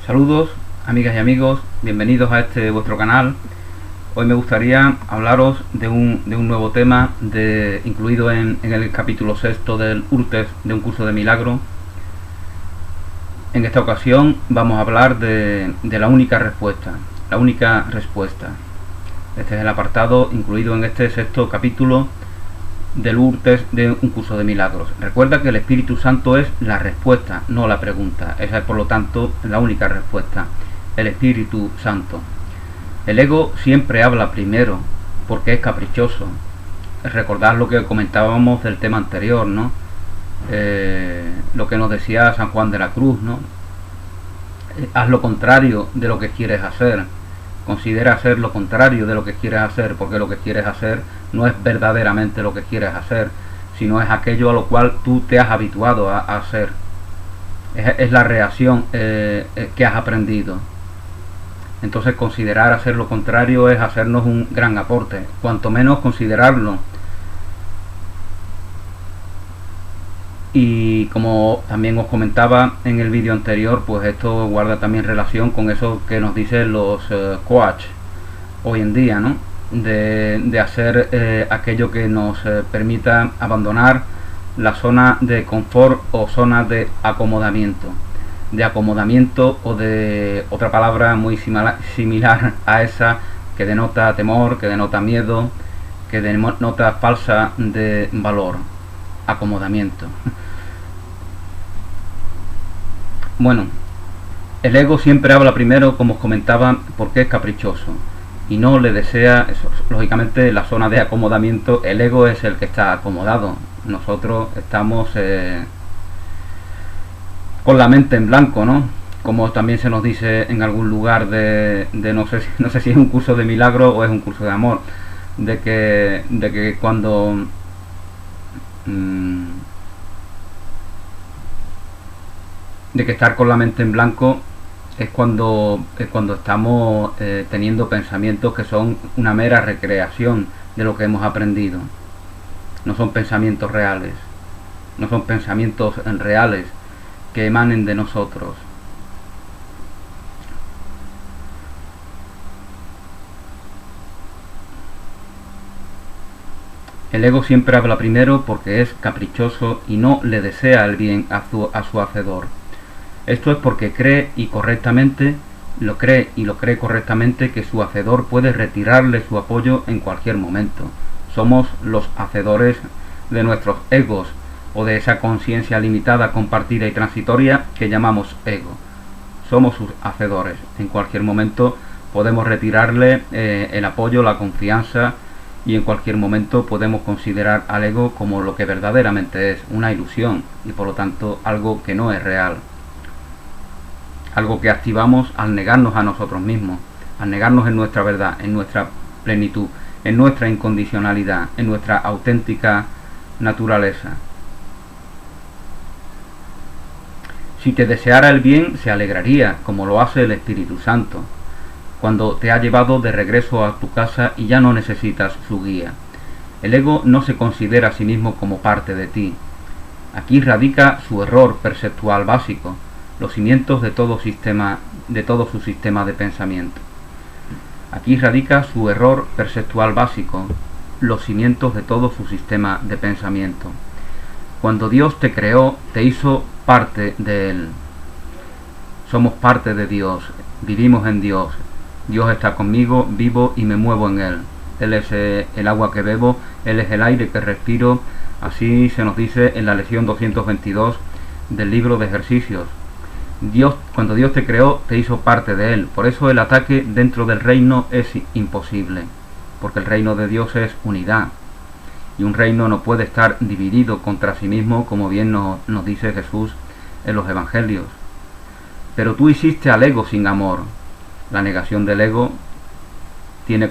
Saludos amigas y amigos, bienvenidos a este vuestro canal. Hoy me gustaría hablaros de un nuevo tema incluido en el capítulo 6 del Urtes de un curso de milagro. En esta ocasión vamos a hablar de la única respuesta, Este es el apartado incluido en este sexto capítulo del Urtes de un curso de milagros. Recuerda que el Espíritu Santo es la respuesta, no la pregunta. Esa es por lo tanto la única respuesta, el Espíritu Santo. El ego siempre habla primero porque es caprichoso. Recordad lo que comentábamos del tema anterior, ¿no? Lo que nos decía San Juan de la Cruz, ¿no? Haz lo contrario de lo que quieres hacer. Considera hacer lo contrario de lo que quieres hacer, porque lo que quieres hacer no es verdaderamente lo que quieres hacer, sino es aquello a lo cual tú te has habituado a hacer. Es la reacción que has aprendido. Entonces considerar hacer lo contrario es hacernos un gran aporte, cuanto menos considerarlo. Y como también os comentaba en el vídeo anterior, pues esto guarda también relación con eso que nos dicen los coach hoy en día, ¿no? De hacer aquello que nos permita abandonar la zona de confort o zona de acomodamiento. O de otra palabra muy similar a esa, que denota temor, que denota miedo, que denota falsa de valor. Acomodamiento. Bueno, el ego siempre habla primero, como os comentaba, porque es caprichoso y no le desea eso. Lógicamente, la zona de acomodamiento, el ego es el que está acomodado. Nosotros estamos con la mente en blanco, ¿no? Como también se nos dice en algún lugar de no sé si es un curso de milagro o es un curso de amor, de que cuando de que estar con la mente en blanco es cuando estamos teniendo pensamientos que son una mera recreación de lo que hemos aprendido. No son pensamientos reales, no son pensamientos reales que emanen de nosotros. El ego siempre habla primero porque es caprichoso y no le desea el bien a su hacedor. Esto es porque cree correctamente que su hacedor puede retirarle su apoyo en cualquier momento. Somos los hacedores de nuestros egos o de esa conciencia limitada, compartida y transitoria que llamamos ego. Somos sus hacedores. En cualquier momento podemos retirarle el apoyo, la confianza, y en cualquier momento podemos considerar al ego como lo que verdaderamente es, una ilusión, y por lo tanto algo que no es real. Algo que activamos al negarnos a nosotros mismos, al negarnos en nuestra verdad, en nuestra plenitud, en nuestra incondicionalidad, en nuestra auténtica naturaleza. Si te deseara el bien, se alegraría, como lo hace el Espíritu Santo, cuando te ha llevado de regreso a tu casa y ya no necesitas su guía. El ego no se considera a sí mismo como parte de ti. Aquí radica su error perceptual básico, los cimientos de todo su sistema de pensamiento. Aquí radica su error perceptual básico, los cimientos de todo su sistema de pensamiento. Cuando Dios te creó, te hizo parte de Él. Somos parte de Dios, vivimos en Dios. Dios está conmigo, vivo y me muevo en Él. Él es el agua que bebo, Él es el aire que respiro. Así se nos dice en la lección 222 del libro de ejercicios. Cuando Dios te creó, te hizo parte de Él. Por eso el ataque dentro del reino es imposible, porque el reino de Dios es unidad. Y un reino no puede estar dividido contra sí mismo, como bien nos dice Jesús en los evangelios. Pero tú hiciste al ego sin amor. La negación del ego tiene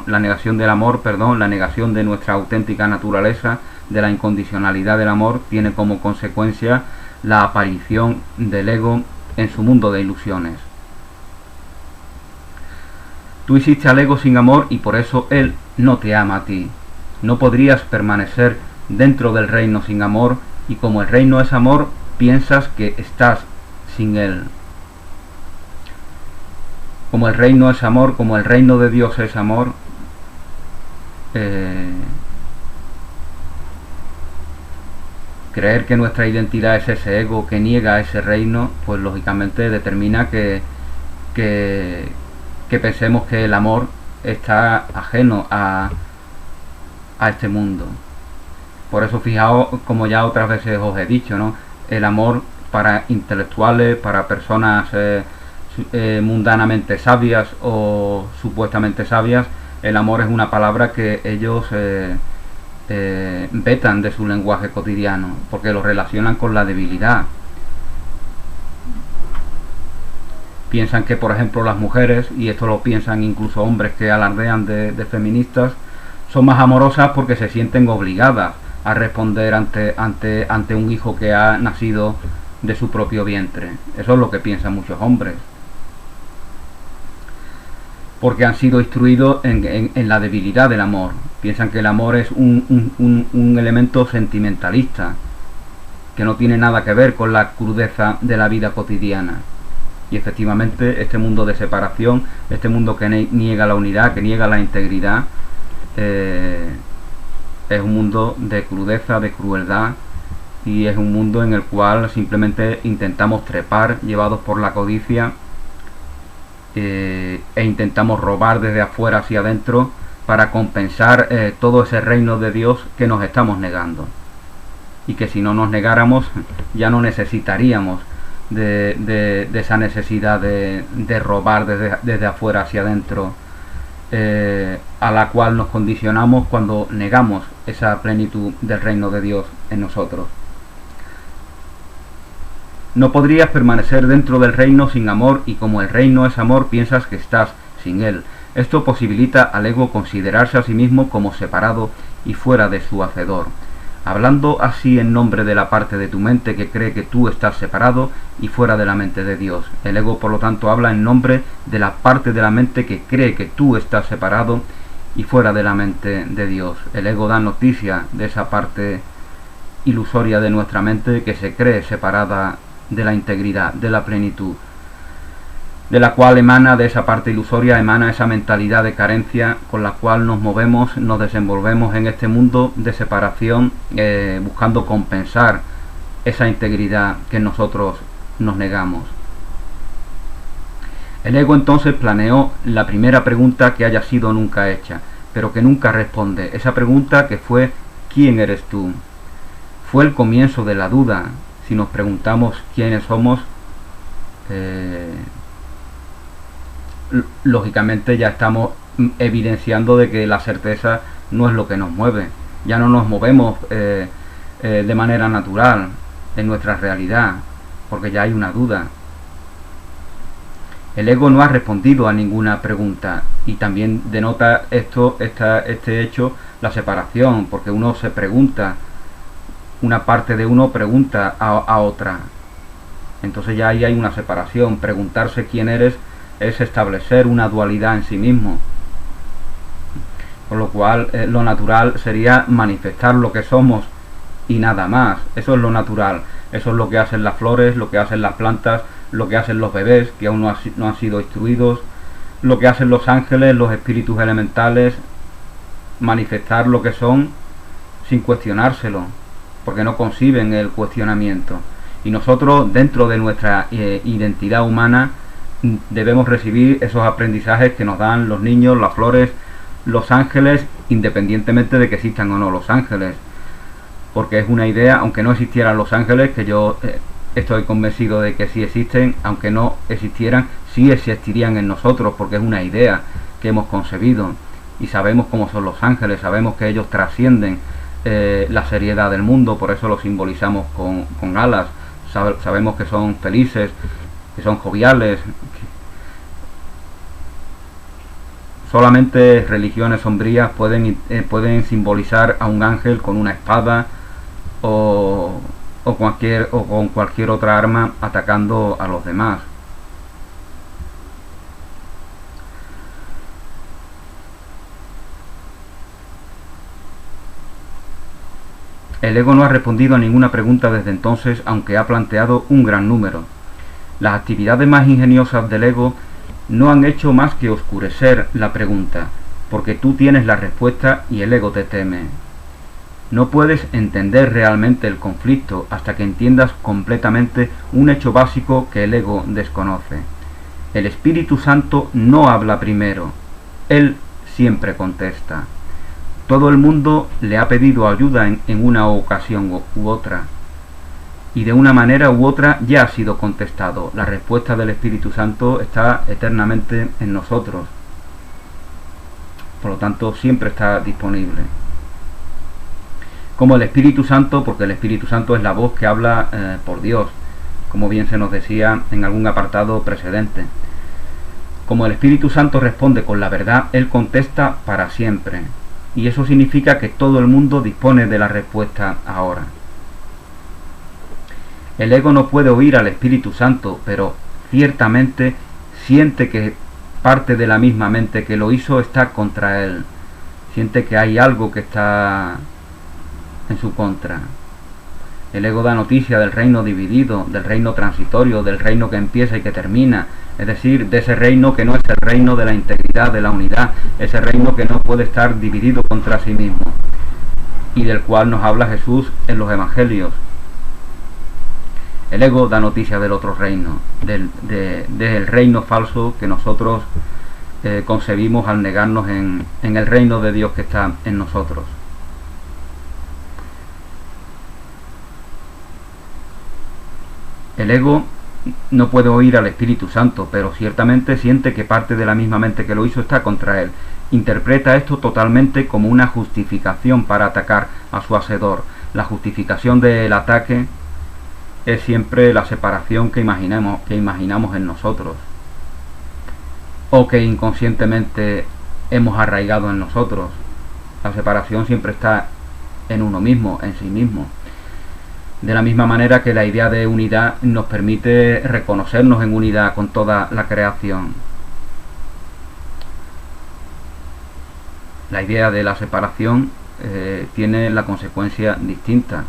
la negación del amor, la negación de nuestra auténtica naturaleza, de la incondicionalidad del amor, tiene como consecuencia la aparición del ego en su mundo de ilusiones. Tú hiciste al ego sin amor y por eso él no te ama a ti. No podrías permanecer dentro del reino sin amor, y como el reino es amor, piensas que estás sin él. como el reino es amor, como el reino de Dios es amor, creer que nuestra identidad es ese ego que niega ese reino, pues lógicamente determina que pensemos que el amor está ajeno a este mundo. Por eso fijaos, como ya otras veces os he dicho, ¿no? El amor para intelectuales, para personas mundanamente sabias o supuestamente sabias, el amor es una palabra que ellos vetan de su lenguaje cotidiano, porque lo relacionan con la debilidad. Piensan que, por ejemplo, las mujeres, y esto lo piensan incluso hombres que alardean de feministas, son más amorosas porque se sienten obligadas a responder ante un hijo que ha nacido de su propio vientre. Eso es lo que piensan muchos hombres, porque han sido instruidos en la debilidad del amor. Piensan que el amor es un elemento sentimentalista, que no tiene nada que ver con la crudeza de la vida cotidiana. Y efectivamente este mundo de separación, este mundo que niega la unidad, que niega la integridad, es un mundo de crudeza, de crueldad, y es un mundo en el cual simplemente intentamos trepar, llevados por la codicia, e intentamos robar desde afuera hacia adentro para compensar todo ese reino de Dios que nos estamos negando, y que si no nos negáramos ya no necesitaríamos de esa necesidad de robar desde afuera hacia adentro, a la cual nos condicionamos cuando negamos esa plenitud del reino de Dios en nosotros. No podrías permanecer dentro del reino sin amor, y como el reino es amor, piensas que estás sin él. Esto posibilita al ego considerarse a sí mismo como separado y fuera de su hacedor, hablando así en nombre de la parte de tu mente que cree que tú estás separado y fuera de la mente de Dios. El ego, por lo tanto, habla en nombre de la parte de la mente que cree que tú estás separado y fuera de la mente de Dios. El ego da noticia de esa parte ilusoria de nuestra mente que se cree separada de la integridad, de la plenitud, de la cual emana, de esa parte ilusoria, emana esa mentalidad de carencia con la cual nos movemos, nos desenvolvemos en este mundo de separación, buscando compensar esa integridad que nosotros nos negamos. El ego entonces planeó la primera pregunta que haya sido nunca hecha, pero que nunca responde. Esa pregunta que fue ¿quién eres tú? Fue el comienzo de la duda. Si nos preguntamos quiénes somos, lógicamente ya estamos evidenciando de que la certeza no es lo que nos mueve. Ya no nos movemos de manera natural en nuestra realidad, porque ya hay una duda. El ego no ha respondido a ninguna pregunta, y también denota este hecho la separación, porque uno se pregunta, una parte de uno pregunta a otra. Entonces ya ahí hay una separación. Preguntarse quién eres es establecer una dualidad en sí mismo, por lo cual lo natural sería manifestar lo que somos y nada más. Eso es lo natural, eso es lo que hacen las flores, lo que hacen las plantas, lo que hacen los bebés que aún no han sido instruidos, lo que hacen los ángeles, los espíritus elementales, manifestar lo que son sin cuestionárselo, porque no conciben el cuestionamiento. Y nosotros, dentro de nuestra identidad humana, debemos recibir esos aprendizajes que nos dan los niños, las flores, los ángeles, independientemente de que existan o no los ángeles, porque es una idea, aunque no existieran los ángeles, que yo estoy convencido de que sí existen, aunque no existieran, sí existirían en nosotros, porque es una idea que hemos concebido, y sabemos cómo son los ángeles, sabemos que ellos trascienden la seriedad del mundo, por eso lo simbolizamos con alas. Sabemos que son felices, que son joviales. Solamente religiones sombrías pueden simbolizar a un ángel con una espada o con cualquier otra arma atacando a los demás. El ego no ha respondido a ninguna pregunta desde entonces, aunque ha planteado un gran número. Las actividades más ingeniosas del ego no han hecho más que oscurecer la pregunta, porque tú tienes la respuesta y el ego te teme. No puedes entender realmente el conflicto hasta que entiendas completamente un hecho básico que el ego desconoce. El Espíritu Santo no habla primero, Él siempre contesta. Todo el mundo le ha pedido ayuda en una ocasión u otra, y de una manera u otra ya ha sido contestado. La respuesta del Espíritu Santo está eternamente en nosotros, por lo tanto siempre está disponible. Como el Espíritu Santo, porque el Espíritu Santo es la voz que habla por Dios, como bien se nos decía en algún apartado precedente. Como el Espíritu Santo responde con la verdad, Él contesta para siempre. Y eso significa que todo el mundo dispone de la respuesta ahora. El ego no puede oír al Espíritu Santo, pero ciertamente siente que parte de la misma mente que lo hizo está contra él. Siente que hay algo que está en su contra. El ego da noticia del reino dividido, del reino transitorio, del reino que empieza y que termina, es decir, de ese reino que no es el reino de la integridad, de la unidad, ese reino que no puede estar dividido contra sí mismo, y del cual nos habla Jesús en los evangelios. El ego da noticia del otro reino, del reino falso que nosotros concebimos al negarnos en el reino de Dios que está en nosotros. El ego no puede oír al Espíritu Santo, pero ciertamente siente que parte de la misma mente que lo hizo está contra él. Interpreta esto totalmente como una justificación para atacar a su hacedor. La justificación del ataque es siempre la separación que imaginamos en nosotros, o que inconscientemente hemos arraigado en nosotros. La separación siempre está en uno mismo, en sí mismo. De la misma manera que la idea de unidad nos permite reconocernos en unidad con toda la creación. La idea de la separación tiene la consecuencia distinta.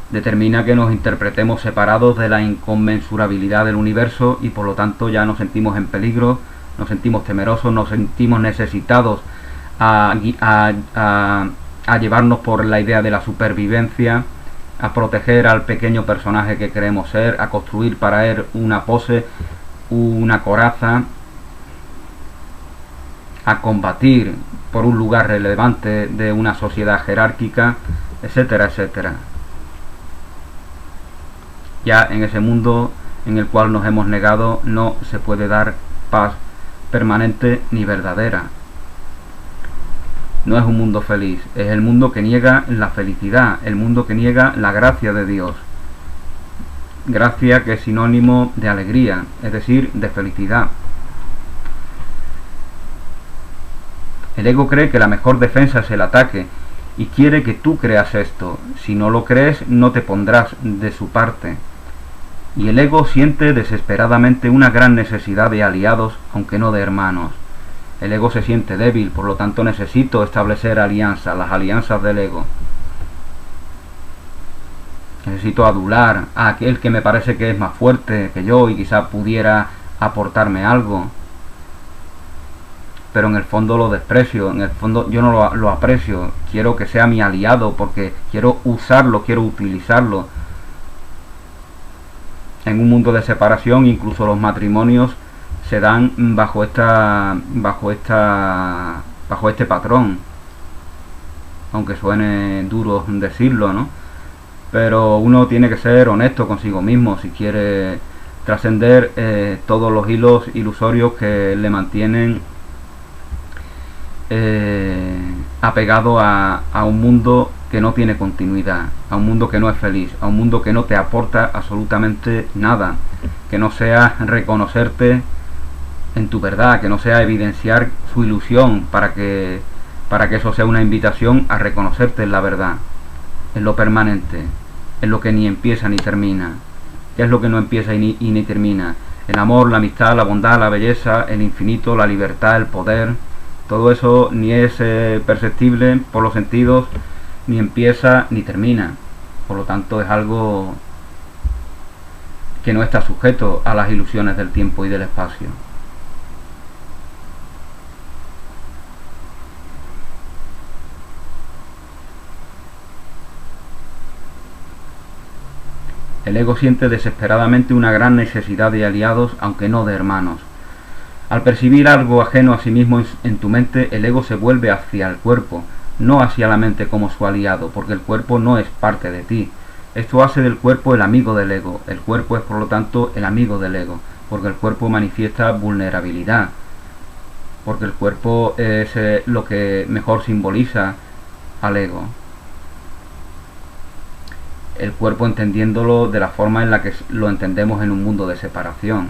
Determina que nos interpretemos separados de la inconmensurabilidad del universo y por lo tanto ya nos sentimos en peligro, nos sentimos temerosos, nos sentimos necesitados a llevarnos por la idea de la supervivencia, a proteger al pequeño personaje que queremos ser, a construir para él una pose, una coraza, a combatir por un lugar relevante de una sociedad jerárquica, etcétera, etcétera. Ya en ese mundo en el cual nos hemos negado no se puede dar paz permanente ni verdadera. No es un mundo feliz, es el mundo que niega la felicidad, el mundo que niega la gracia de Dios. Gracia que es sinónimo de alegría, es decir, de felicidad. El ego cree que la mejor defensa es el ataque y quiere que tú creas esto. Si no lo crees, no te pondrás de su parte. Y el ego siente desesperadamente una gran necesidad de aliados, aunque no de hermanos. El ego se siente débil, por lo tanto necesito establecer alianzas, las alianzas del ego. Necesito adular a aquel que me parece que es más fuerte que yo y quizá pudiera aportarme algo. Pero en el fondo lo desprecio, en el fondo yo no lo aprecio. Quiero que sea mi aliado porque quiero usarlo, quiero utilizarlo. En un mundo de separación, incluso los matrimonios se dan bajo este patrón, aunque suene duro decirlo, ¿no? Pero uno tiene que ser honesto consigo mismo si quiere trascender todos los hilos ilusorios que le mantienen apegado a un mundo que no tiene continuidad, a un mundo que no es feliz, a un mundo que no te aporta absolutamente nada, que no sea reconocerte en tu verdad, que no sea evidenciar su ilusión para que eso sea una invitación a reconocerte en la verdad, en lo permanente, en lo que ni empieza ni termina. ¿Qué es lo que no empieza y ni termina? El amor, la amistad, la bondad, la belleza, el infinito, la libertad, el poder. Todo eso ni es perceptible por los sentidos, ni empieza ni termina. Por lo tanto es algo que no está sujeto a las ilusiones del tiempo y del espacio. El ego siente desesperadamente una gran necesidad de aliados, aunque no de hermanos. Al percibir algo ajeno a sí mismo en tu mente, el ego se vuelve hacia el cuerpo, no hacia la mente como su aliado, porque el cuerpo no es parte de ti. Esto hace del cuerpo el amigo del ego. El cuerpo es, por lo tanto, el amigo del ego, porque el cuerpo manifiesta vulnerabilidad, porque el cuerpo es lo que mejor simboliza al ego. El cuerpo entendiéndolo de la forma en la que lo entendemos en un mundo de separación.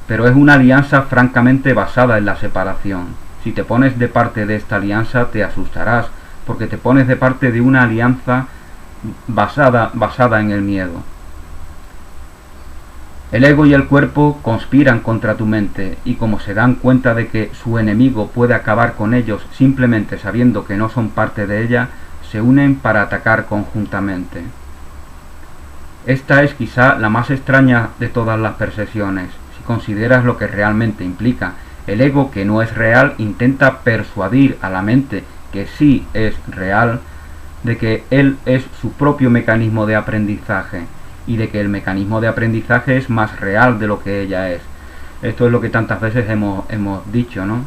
Pero es una alianza francamente basada en la separación. Si te pones de parte de esta alianza te asustarás, porque te pones de parte de una alianza basada en el miedo. El ego y el cuerpo conspiran contra tu mente, y como se dan cuenta de que su enemigo puede acabar con ellos simplemente sabiendo que no son parte de ella, se unen para atacar conjuntamente. Esta es quizá la más extraña de todas las percepciones, si consideras lo que realmente implica. El ego, que no es real, intenta persuadir a la mente, que sí es real, de que él es su propio mecanismo de aprendizaje, y de que el mecanismo de aprendizaje es más real de lo que ella es. Esto es lo que tantas veces hemos dicho, ¿no?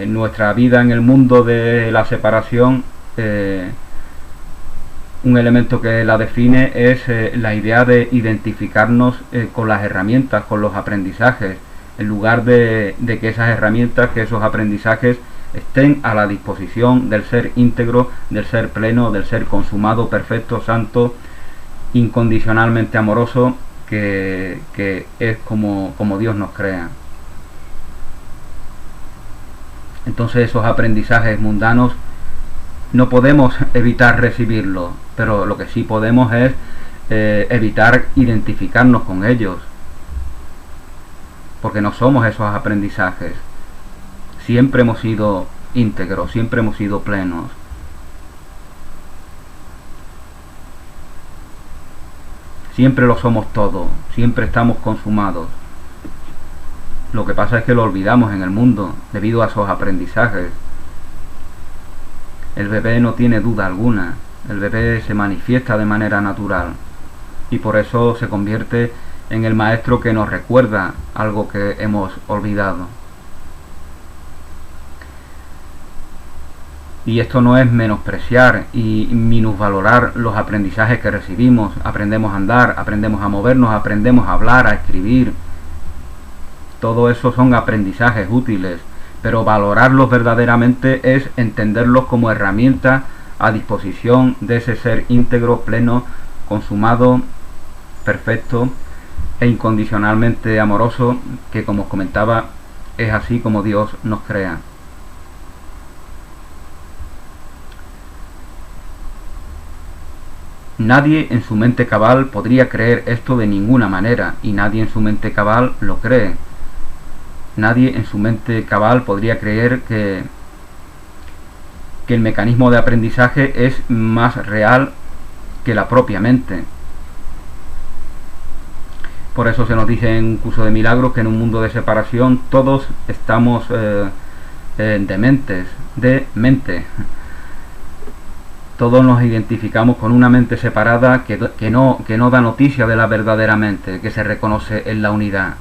Nuestra vida en el mundo de la separación, un elemento que la define es la idea de identificarnos con las herramientas, con los aprendizajes, en lugar de que esas herramientas, que esos aprendizajes estén a la disposición del ser íntegro, del ser pleno, del ser consumado, perfecto, santo, incondicionalmente amoroso, que es como Dios nos crea. Entonces esos aprendizajes mundanos no podemos evitar recibirlos, pero lo que sí podemos es evitar identificarnos con ellos, porque no somos esos aprendizajes. Siempre hemos sido íntegros, siempre hemos sido plenos. Siempre lo somos todo, siempre estamos consumados. Lo que pasa es que lo olvidamos en el mundo debido a esos aprendizajes. El bebé no tiene duda alguna, el bebé se manifiesta de manera natural y por eso se convierte en el maestro que nos recuerda algo que hemos olvidado. Y esto no es menospreciar y minusvalorar los aprendizajes que recibimos. Aprendemos a andar, aprendemos a movernos, aprendemos a hablar, a escribir. Todo eso son aprendizajes útiles, pero valorarlos verdaderamente es entenderlos como herramientas a disposición de ese ser íntegro, pleno, consumado, perfecto e incondicionalmente amoroso, que, como os comentaba, es así como Dios nos crea. Nadie en su mente cabal podría creer esto de ninguna manera, y nadie en su mente cabal lo cree. Nadie en su mente cabal podría creer que el mecanismo de aprendizaje es más real que la propia mente. Por eso se nos dice en un curso de milagros que en un mundo de separación todos estamos dementes, de mente. Todos nos identificamos con una mente separada que no da noticia de la verdadera mente, que se reconoce en la unidad.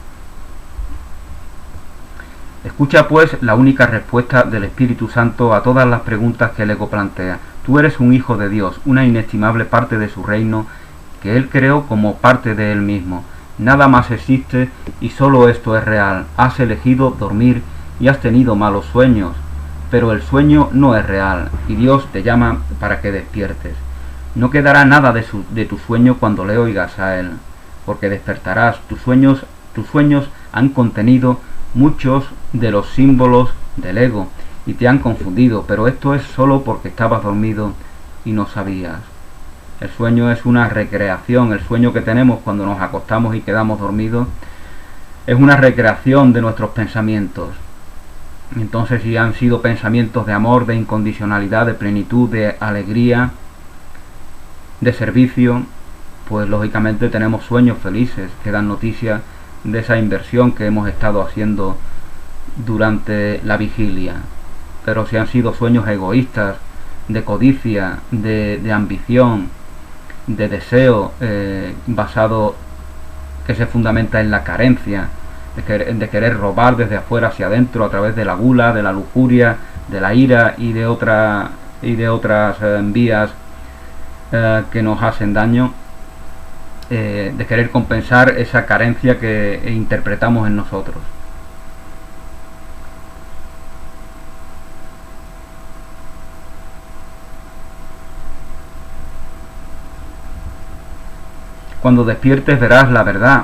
Escucha pues la única respuesta del Espíritu Santo a todas las preguntas que el ego plantea. Tú eres un hijo de Dios, una inestimable parte de su reino, que Él creó como parte de Él mismo. Nada más existe y solo esto es real. Has elegido dormir y has tenido malos sueños, pero el sueño no es real y Dios te llama para que despiertes. No quedará nada de tu sueño cuando le oigas a Él, porque despertarás. Tus sueños han contenido muchos de los símbolos del ego y te han confundido, pero esto es solo porque estabas dormido y no sabías. El sueño es una recreación. El sueño que tenemos cuando nos acostamos y quedamos dormidos es una recreación de nuestros pensamientos. Entonces, si han sido pensamientos de amor, de incondicionalidad, de plenitud, de alegría, de servicio, pues lógicamente tenemos sueños felices que dan noticia de esa inversión que hemos estado haciendo durante la vigilia. Pero si han sido sueños egoístas, de codicia, de ambición, de deseo basado que se fundamenta en la carencia, de querer robar desde afuera hacia adentro a través de la gula, de la lujuria, de la ira y de otras vías que nos hacen daño, de querer compensar esa carencia que interpretamos en nosotros. Cuando despiertes verás la verdad.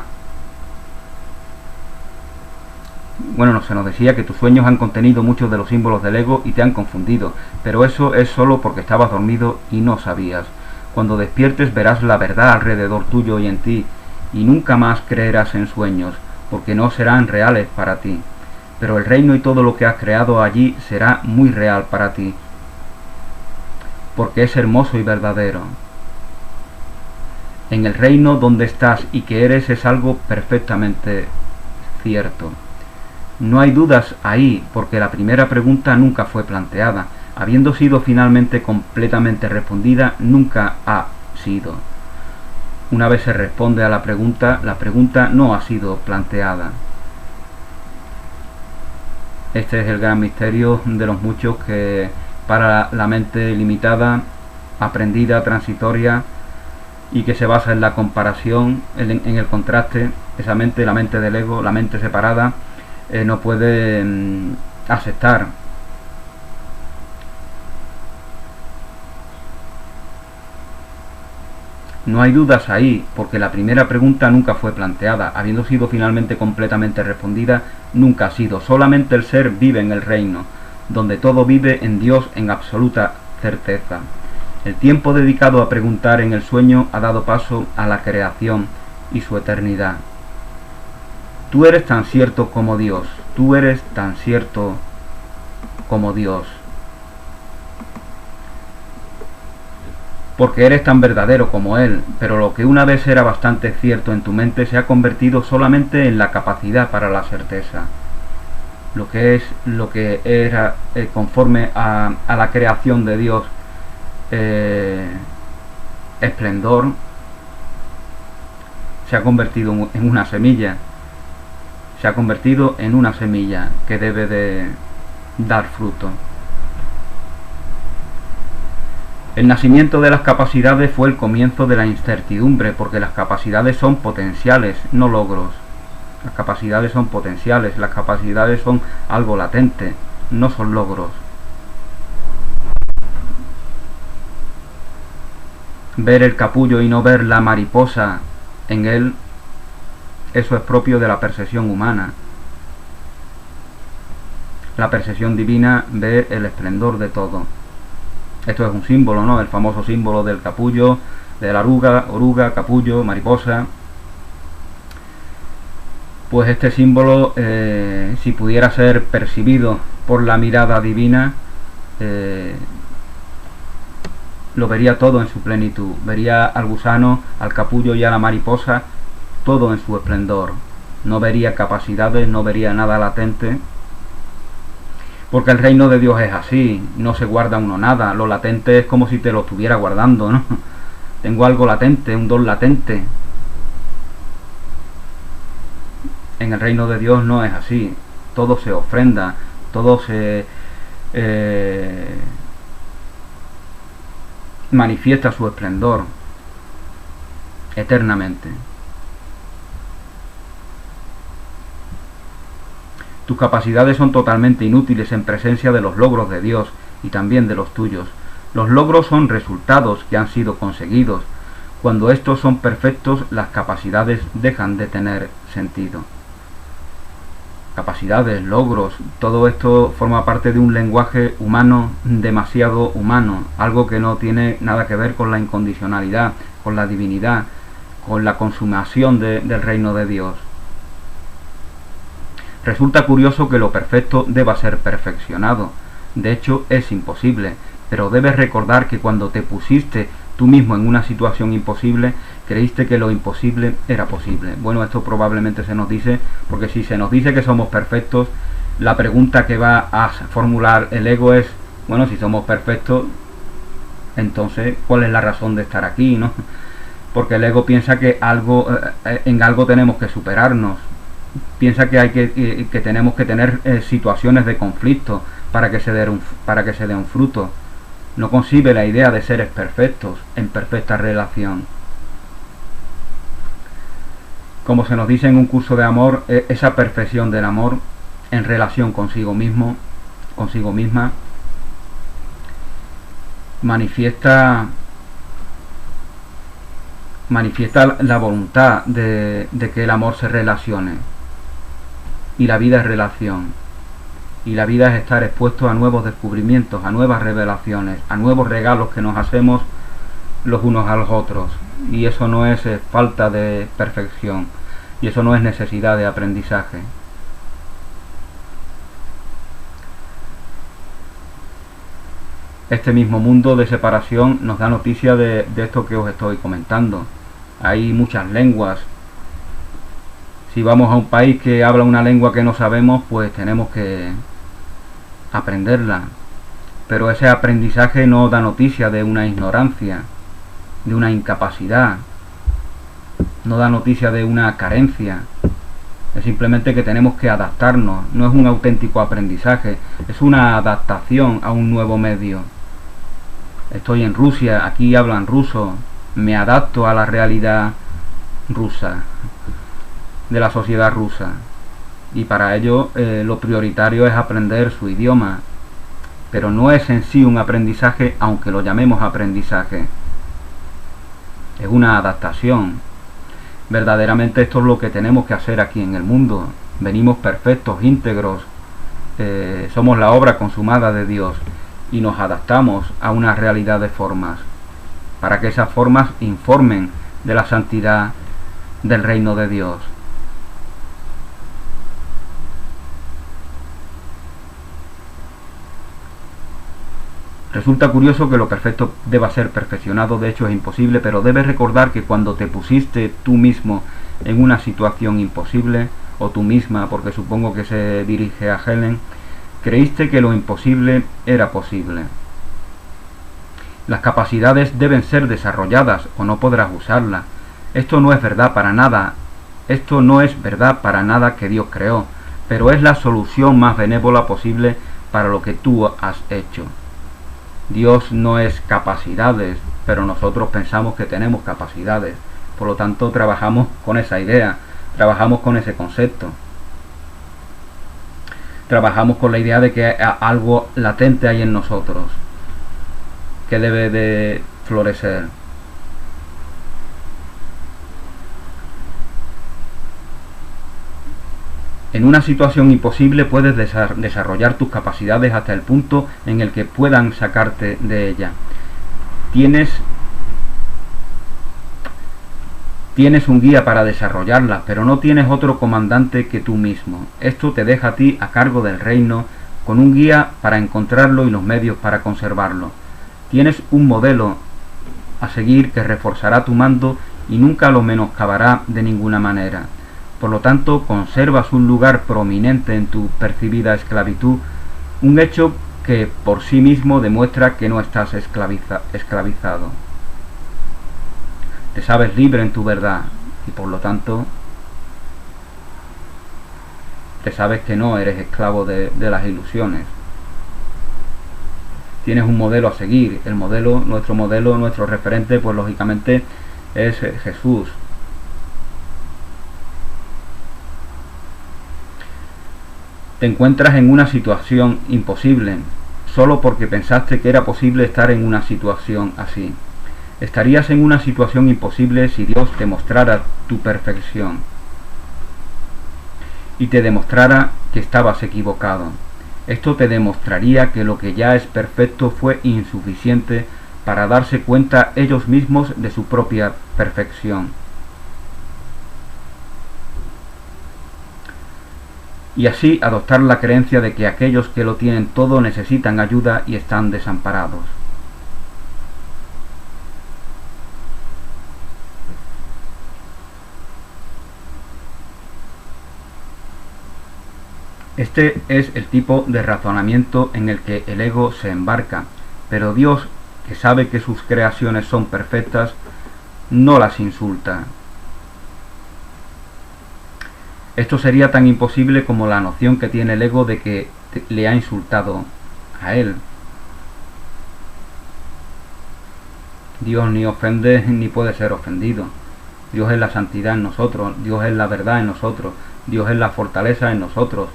Bueno, se nos decía que tus sueños han contenido muchos de los símbolos del ego y te han confundido, pero eso es solo porque estabas dormido y no sabías. Cuando despiertes verás la verdad alrededor tuyo y en ti, y nunca más creerás en sueños, porque no serán reales para ti. Pero el reino y todo lo que has creado allí será muy real para ti, porque es hermoso y verdadero. En el reino donde estás y que eres es algo perfectamente cierto. No hay dudas ahí, porque la primera pregunta nunca fue planteada. Habiendo sido finalmente completamente respondida, nunca ha sido. Una vez se responde a la pregunta no ha sido planteada. Este es el gran misterio de los muchos que para la mente limitada, aprendida, transitoria, y que se basa en la comparación, en el contraste, esa mente, la mente del ego, la mente separada, no puede aceptar. No hay dudas ahí, porque la primera pregunta nunca fue planteada, habiendo sido finalmente completamente respondida, nunca ha sido. Solamente el ser vive en el reino, donde todo vive en Dios en absoluta certeza. El tiempo dedicado a preguntar en el sueño ha dado paso a la creación y su eternidad. Tú eres tan cierto como Dios, tú eres tan cierto como Dios. Porque eres tan verdadero como Él, pero lo que una vez era bastante cierto en tu mente se ha convertido solamente en la capacidad para la certeza. Lo que era conforme a la creación de Dios, esplendor, se ha convertido en una semilla. Se ha convertido en una semilla que debe de dar fruto. El nacimiento de las capacidades fue el comienzo de la incertidumbre, porque las capacidades son potenciales, no logros. Las capacidades son potenciales, las capacidades son algo latente, no son logros. Ver el capullo y no ver la mariposa en él, eso es propio de la percepción humana. La percepción divina ve el esplendor de todo. Esto es un símbolo, ¿no? El famoso símbolo del capullo, de la oruga, capullo, mariposa. Pues este símbolo, si pudiera ser percibido por la mirada divina, lo vería todo en su plenitud. Vería al gusano, al capullo y a la mariposa todo en su esplendor. No vería capacidades, no vería nada latente. Porque el reino de Dios es así, no se guarda uno nada, lo latente es como si te lo estuviera guardando, ¿no? Tengo algo latente, un don latente. En el reino de Dios no es así, todo se ofrenda, todo se manifiesta su esplendor eternamente. Tus capacidades son totalmente inútiles en presencia de los logros de Dios y también de los tuyos. Los logros son resultados que han sido conseguidos. Cuando estos son perfectos, las capacidades dejan de tener sentido. Capacidades, logros, todo esto forma parte de un lenguaje humano, demasiado humano, algo que no tiene nada que ver con la incondicionalidad, con la divinidad, con la consumación del reino de Dios. Resulta curioso que lo perfecto deba ser perfeccionado. De hecho, es imposible, pero debes recordar que cuando te pusiste tú mismo en una situación imposible, Creíste que lo imposible era posible. Bueno, esto probablemente se nos dice, porque si se nos dice que somos perfectos, la pregunta que va a formular el ego es, bueno, si somos perfectos, entonces, ¿cuál es la razón de estar aquí, no? Porque el ego piensa que en algo tenemos que superarnos. Piensa que tenemos que tener situaciones de conflicto para que se dé un fruto. No concibe la idea de seres perfectos, en perfecta relación. Como se nos dice en un curso de amor, esa perfección del amor en relación consigo mismo, consigo misma, manifiesta la voluntad de que el amor se relacione. Y la vida es relación. Y la vida es estar expuesto a nuevos descubrimientos, a nuevas revelaciones, a nuevos regalos que nos hacemos los unos a los otros. Y eso no es falta de perfección. Y eso no es necesidad de aprendizaje. Este mismo mundo de separación nos da noticia de esto que os estoy comentando. Hay muchas lenguas. Si vamos a un país que habla una lengua que no sabemos, pues tenemos que aprenderla. Pero ese aprendizaje no da noticia de una ignorancia, de una incapacidad, no da noticia de una carencia. Es simplemente que tenemos que adaptarnos. No es un auténtico aprendizaje, es una adaptación a un nuevo medio. Estoy en Rusia, aquí hablan ruso, me adapto a la realidad rusa, de la sociedad rusa, y para ello lo prioritario es aprender su idioma, pero no es en sí un aprendizaje, aunque lo llamemos aprendizaje, es una adaptación. Verdaderamente esto es lo que tenemos que hacer aquí en el mundo. Venimos perfectos, íntegros, somos la obra consumada de Dios y nos adaptamos a una realidad de formas, para que esas formas informen de la santidad del reino de Dios. Resulta curioso que lo perfecto deba ser perfeccionado, de hecho es imposible, pero debes recordar que cuando te pusiste tú mismo en una situación imposible, o tú misma, porque supongo que se dirige a Helen, creíste que lo imposible era posible. Las capacidades deben ser desarrolladas o no podrás usarlas. Esto no es verdad para nada. Esto no es verdad para nada que Dios creó, pero es la solución más benévola posible para lo que tú has hecho. Dios no es capacidades, pero nosotros pensamos que tenemos capacidades. Por lo tanto, trabajamos con esa idea, trabajamos con ese concepto. Trabajamos con la idea de que algo latente hay en nosotros, que debe de florecer. En una situación imposible puedes desarrollar tus capacidades hasta el punto en el que puedan sacarte de ella. Tienes un guía para desarrollarlas, pero no tienes otro comandante que tú mismo. Esto te deja a ti a cargo del reino, con un guía para encontrarlo y los medios para conservarlo. Tienes un modelo a seguir que reforzará tu mando y nunca lo menoscabará de ninguna manera. Por lo tanto, conservas un lugar prominente en tu percibida esclavitud, un hecho que por sí mismo demuestra que no estás esclavizado. Te sabes libre en tu verdad y por lo tanto te sabes que no eres esclavo de las ilusiones. Tienes un modelo a seguir. Nuestro referente, pues lógicamente es Jesús. Te encuentras en una situación imposible, solo porque pensaste que era posible estar en una situación así. Estarías en una situación imposible si Dios te mostrara tu perfección y te demostrara que estabas equivocado. Esto te demostraría que lo que ya es perfecto fue insuficiente para darse cuenta ellos mismos de su propia perfección. Y así adoptar la creencia de que aquellos que lo tienen todo necesitan ayuda y están desamparados. Este es el tipo de razonamiento en el que el ego se embarca, pero Dios, que sabe que sus creaciones son perfectas, no las insulta. Esto sería tan imposible como la noción que tiene el ego de que le ha insultado a él. Dios ni ofende ni puede ser ofendido. Dios es la santidad en nosotros, Dios es la verdad en nosotros, Dios es la fortaleza en nosotros.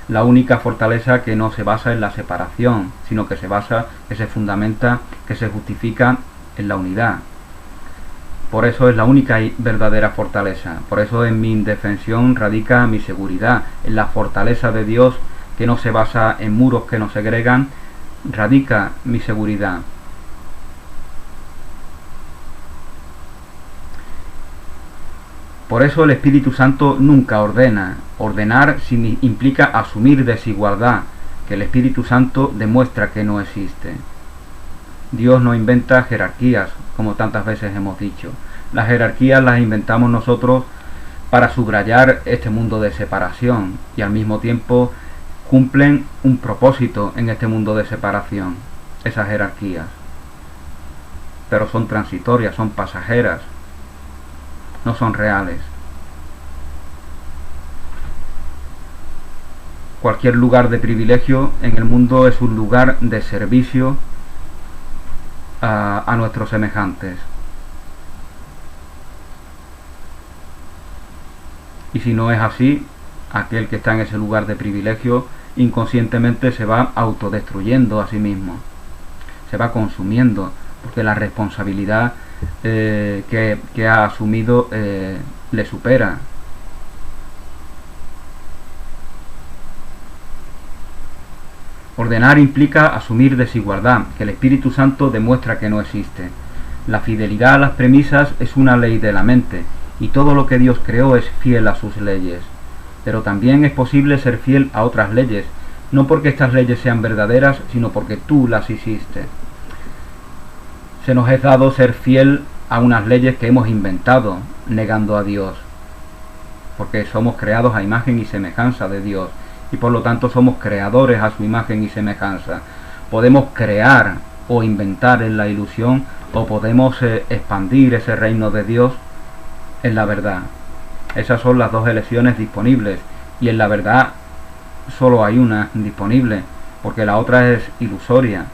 La única fortaleza que no se basa en la separación, sino que se basa, que se fundamenta, que se justifica en la unidad. Por eso es la única y verdadera fortaleza. Por eso en mi indefensión radica mi seguridad. En la fortaleza de Dios, que no se basa en muros que nos segregan, radica mi seguridad. Por eso el Espíritu Santo nunca ordena. Ordenar implica asumir desigualdad, que el Espíritu Santo demuestra que no existe. Dios no inventa jerarquías, como tantas veces hemos dicho. Las jerarquías las inventamos nosotros para subrayar este mundo de separación y al mismo tiempo cumplen un propósito en este mundo de separación, esas jerarquías. Pero son transitorias, son pasajeras, no son reales. Cualquier lugar de privilegio en el mundo es un lugar de servicio a nuestros semejantes. Y si no es así, aquel que está en ese lugar de privilegio inconscientemente se va autodestruyendo a sí mismo, se va consumiendo, porque la responsabilidad que ha asumido le supera. Ordenar implica asumir desigualdad, que el Espíritu Santo demuestra que no existe. La fidelidad a las premisas es una ley de la mente, y todo lo que Dios creó es fiel a sus leyes. Pero también es posible ser fiel a otras leyes, no porque estas leyes sean verdaderas, sino porque tú las hiciste. Se nos es dado ser fiel a unas leyes que hemos inventado, negando a Dios, porque somos creados a imagen y semejanza de Dios, y por lo tanto somos creadores a su imagen y semejanza. Podemos crear o inventar en la ilusión, o podemos expandir ese reino de Dios en la verdad. Esas son las dos elecciones disponibles, y en la verdad solo hay una disponible, porque la otra es ilusoria.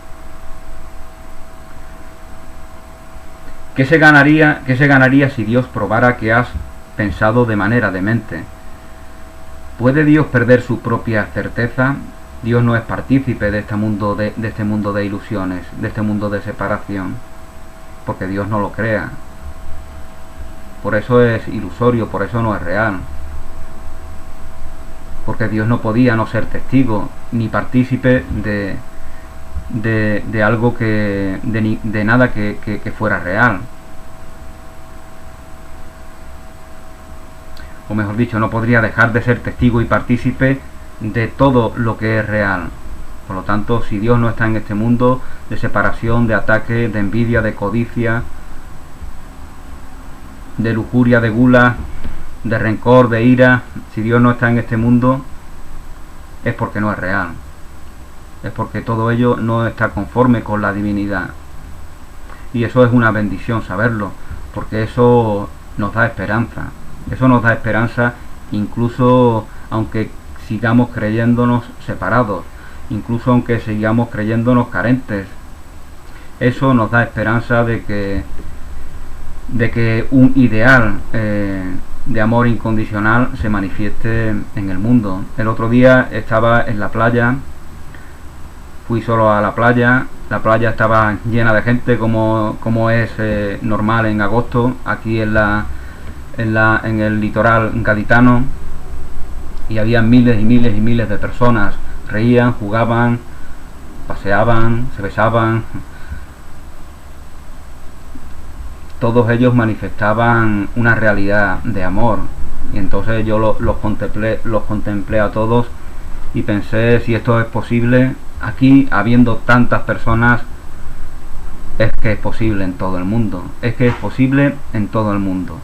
¿Qué se ganaría si Dios probara que has pensado de manera demente? ¿Puede Dios perder su propia certeza? Dios no es partícipe de este mundo de ilusiones, de este mundo de separación, porque Dios no lo crea. Por eso es ilusorio, por eso no es real. Porque Dios no podía no ser testigo ni partícipe de algo de nada que fuera real. O mejor dicho, no podría dejar de ser testigo y partícipe de todo lo que es real. Por lo tanto, si Dios no está en este mundo de separación, de ataque, de envidia, de codicia, de lujuria, de gula, de rencor, de ira, si Dios no está en este mundo, es porque no es real. Es porque todo ello no está conforme con la divinidad. Y eso es una bendición saberlo, porque eso nos da esperanza. Eso nos da esperanza incluso aunque sigamos creyéndonos separados, incluso aunque sigamos creyéndonos carentes. Eso nos da esperanza de que un ideal de amor incondicional se manifieste en el mundo. El otro día estaba en la playa, fui solo a la playa estaba llena de gente como es normal en agosto aquí en el litoral gaditano, y había miles y miles y miles de personas. Reían, jugaban, paseaban, se besaban. Todos ellos manifestaban una realidad de amor, y entonces yo los contemplé a todos y pensé, si esto es posible aquí, habiendo tantas personas, es que es posible en todo el mundo, es que es posible en todo el mundo.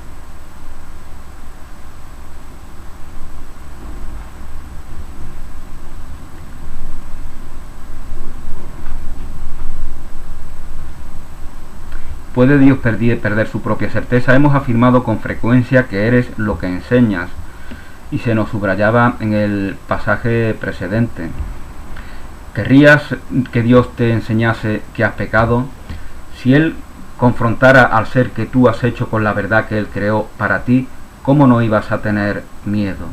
¿Puede Dios perder su propia certeza? Hemos afirmado con frecuencia que eres lo que enseñas, y se nos subrayaba en el pasaje precedente. ¿Querrías que Dios te enseñase que has pecado? Si Él confrontara al ser que tú has hecho con la verdad que Él creó para ti, ¿cómo no ibas a tener miedo?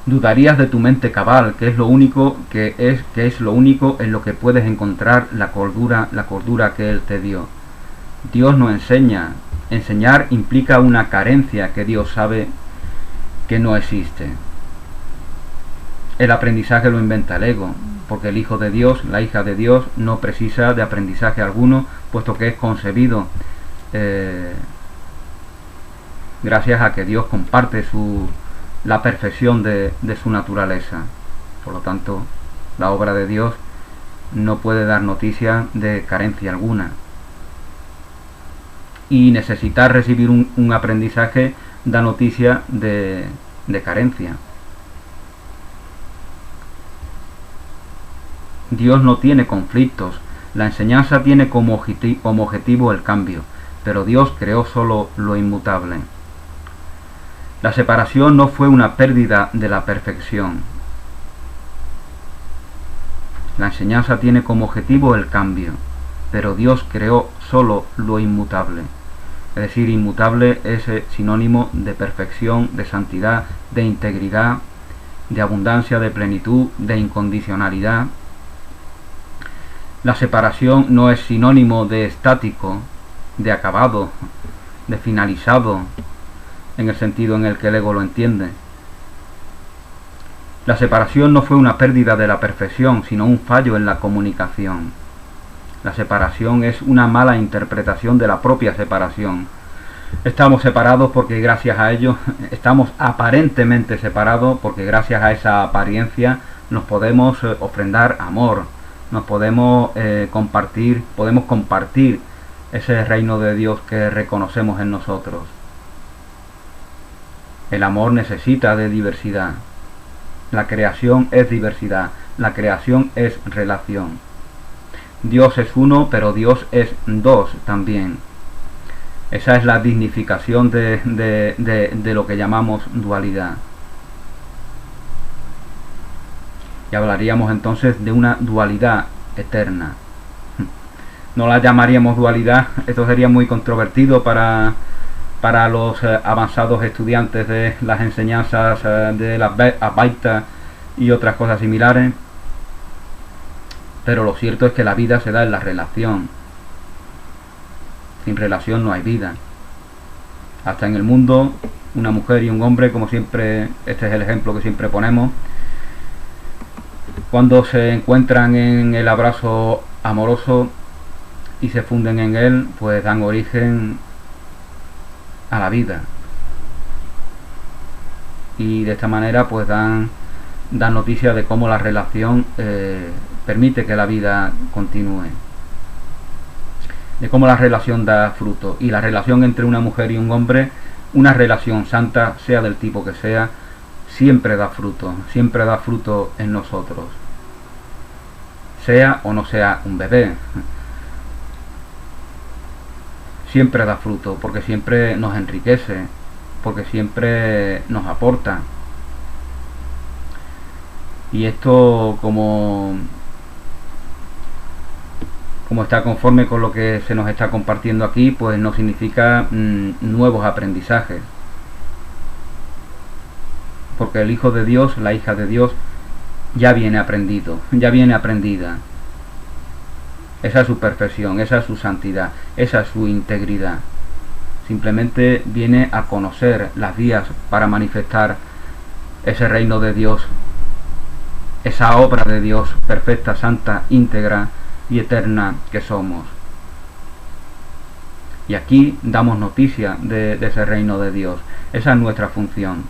Dudarías de tu mente cabal, que es lo único en lo que puedes encontrar la cordura que Él te dio. Dios no enseña. Enseñar implica una carencia que Dios sabe que no existe. El aprendizaje lo inventa el ego, porque el Hijo de Dios, la hija de Dios, no precisa de aprendizaje alguno, puesto que es concebido gracias a que Dios comparte la perfección de su naturaleza. Por lo tanto, la obra de Dios no puede dar noticia de carencia alguna. Y necesitar recibir un aprendizaje da noticia de carencia. Dios no tiene conflictos. La enseñanza tiene como objetivo el cambio, pero Dios creó solo lo inmutable. La separación no fue una pérdida de la perfección. La enseñanza tiene como objetivo el cambio, pero Dios creó solo lo inmutable. Es decir, inmutable es sinónimo de perfección, de santidad, de integridad, de abundancia, de plenitud, de incondicionalidad. La separación no es sinónimo de estático, de acabado, de finalizado, en el sentido en el que el ego lo entiende. La separación no fue una pérdida de la perfección, sino un fallo en la comunicación. La separación es una mala interpretación de la propia separación. Estamos separados porque gracias a ello, estamos aparentemente separados porque gracias a esa apariencia nos podemos ofrendar amor, nos podemos compartir ese reino de Dios que reconocemos en nosotros. El amor necesita de diversidad. La creación es diversidad. La creación es relación. Dios es uno, pero Dios es dos también. Esa es la dignificación de lo que llamamos dualidad. Y hablaríamos entonces de una dualidad eterna. No la llamaríamos dualidad, esto sería muy controvertido para los avanzados estudiantes de las enseñanzas de la Advaita y otras cosas similares, pero lo cierto es que la vida se da en la relación. Sin relación no hay vida. Hasta en el mundo, una mujer y un hombre, como siempre, este es el ejemplo que siempre ponemos, cuando se encuentran en el abrazo amoroso y se funden en él, pues dan origen a la vida, y de esta manera pues dan noticia de cómo la relación permite que la vida continúe, de cómo la relación da fruto. Y la relación entre una mujer y un hombre, una relación santa, sea del tipo que sea, siempre da fruto en nosotros, sea o no sea un bebé. Siempre da fruto, porque siempre nos enriquece, porque siempre nos aporta. Y esto, como está conforme con lo que se nos está compartiendo aquí, pues no significa nuevos aprendizajes. Porque el Hijo de Dios, la hija de Dios, ya viene aprendido, ya viene aprendida. Esa es su perfección, esa es su santidad, esa es su integridad. Simplemente viene a conocer las vías para manifestar ese reino de Dios, esa obra de Dios perfecta, santa, íntegra y eterna que somos. Y aquí damos noticia de ese reino de Dios. Esa es nuestra función.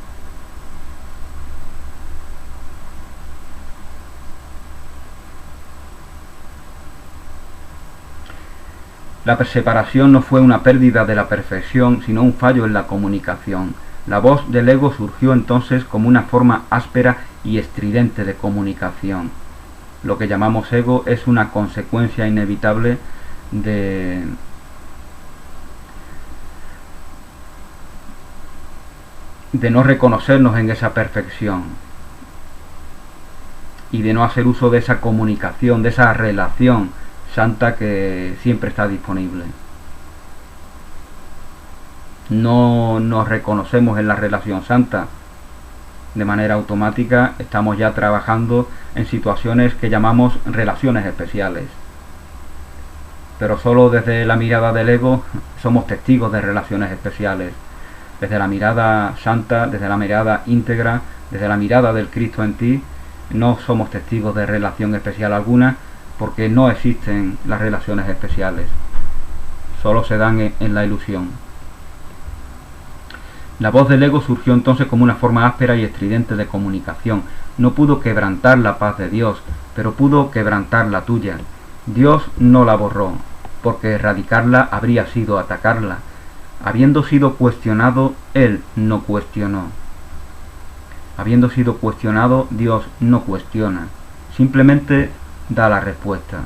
La separación no fue una pérdida de la perfección, sino un fallo en la comunicación. La voz del ego surgió entonces como una forma áspera y estridente de comunicación. lo que llamamos ego es una consecuencia inevitable de no reconocernos en esa perfección y de no hacer uso de esa comunicación, de esa relación santa que siempre está disponible. No nos reconocemos en la relación santa. De manera automática estamos ya trabajando en situaciones que llamamos relaciones especiales. Pero solo desde la mirada del ego somos testigos de relaciones especiales. Desde la mirada santa, desde la mirada íntegra, desde la mirada del Cristo en ti, no somos testigos de relación especial alguna, porque no existen las relaciones especiales. Solo se dan en la ilusión. La voz del ego surgió entonces como una forma áspera y estridente de comunicación. No pudo quebrantar la paz de Dios, pero pudo quebrantar la tuya. Dios no la borró, porque erradicarla habría sido atacarla. Habiendo sido cuestionado, Él no cuestionó. Habiendo sido cuestionado, Dios no cuestiona. Simplemente da la respuesta.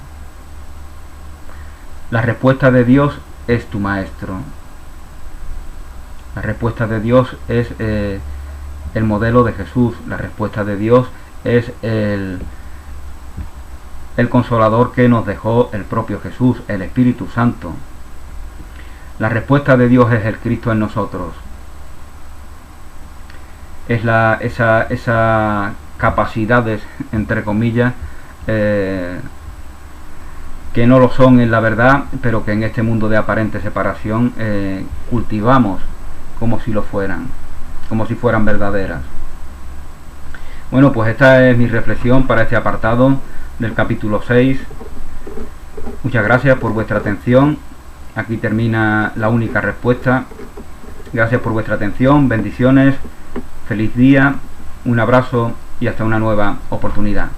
La respuesta de Dios es tu maestro. La respuesta de Dios es el modelo de Jesús. La respuesta de Dios es el consolador que nos dejó el propio Jesús, el Espíritu Santo. La respuesta de Dios es el Cristo en nosotros. Es esa capacidades, entre comillas, que no lo son en la verdad, pero que en este mundo de aparente separación cultivamos como si lo fueran, como si fueran verdaderas. Bueno, pues esta es mi reflexión para este apartado del capítulo 6. Muchas gracias por vuestra atención. Aquí termina la única respuesta. Gracias por vuestra atención, bendiciones, feliz día, un abrazo y hasta una nueva oportunidad.